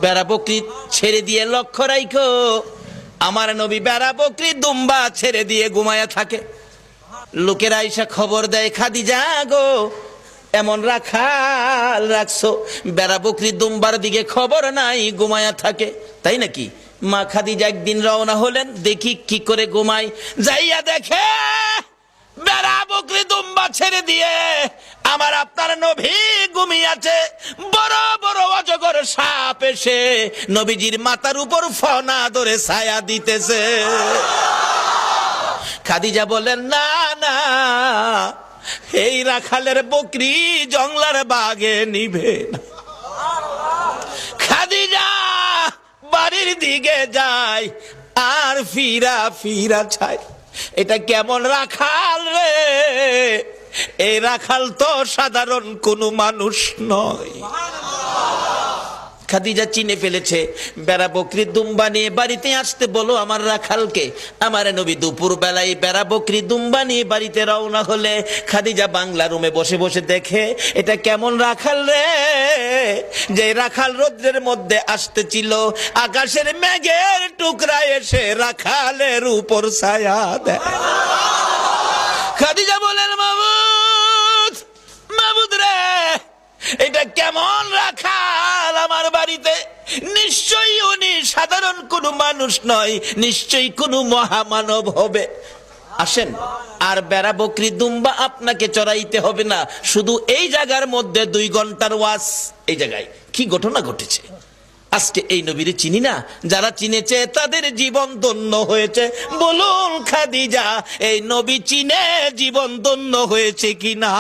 বেড়া বকরি ছেড়ে দিয়ে লক্ষ্য রাখো, আমার নবী বেড়া বকরি দুম্বা ছেড়ে দিয়ে ঘুমায়া থাকে। লোকেরা আইসা খবর দেয়, খাদিজা গো এমন রাখাল রাখছো, বেড়া বকরি দুম্বার দিকে খবর নাই, ঘুমায়া থাকে। তাই নাকি? মা খাদিজা একদিন রওনা হলেন, দেখি কি করে ঘুমাই। যাইয়া দেখে বেড়া বকরি দুম্বা ছেড়ে দিয়ে আমার আপনার নবী ঘুমিয়েছে। বড় বড় অজগর সাপ এসে নবীজির মাথার উপর ফনা ধরে ছায়া দিতেছে। খাদিজা বলেন, না না, এই রাখালের বকরি জংলার বাগে নিবে না। খাদিজা বাড়ির দিকে যায় আর ফিরা ফিরা চায়, এটা কেমন রাখাল রে? এই রাখাল তো সাধারণ কোনো মানুষ নয়। খাদিজা চিনে ফেলেছে। বেড়া বকরি দুম্বা নিয়ে বাড়িতে আসতে বলো আমার রাখালকে। আমার নবী দুপুর বেলায় বেড়া বকরি দুম্বা নিয়ে বাড়িতে রওনা হলে খাদিজা বাংলা রুমে বসে বসে দেখে, এটা কেমন রাখাল রে? যে রাখাল রৌদ্রের মধ্যে আসতেছিল, আকাশের মেঘের টুকরা এসে রাখালের উপর ছায়া দেয়। খাদিজা বলেন, মাবুদ মাবুদ রে, এটা কেমন রাখাল আমার বাড়িতে? নিশ্চয়ই উনি সাধারণ কোনো মানুষ নয়, নিশ্চয়ই কোনো মহামানব হবে। আসেন, আর বেড়া বকরি দুম্বা আপনাকে চড়াইতে হবে না, শুধু এই জায়গার মধ্যে 2 ঘন্টার ওয়াজ। এই জায়গায় কি ঘটনা ঘটেছে? আজকে এই নবীর চিনি না, যারা চিনেছে তাদের জীবন ধন্য হয়েছে। বলুন খাদিজা, এই নবী চিনে জীবন ধন্য হয়েছে কিনা?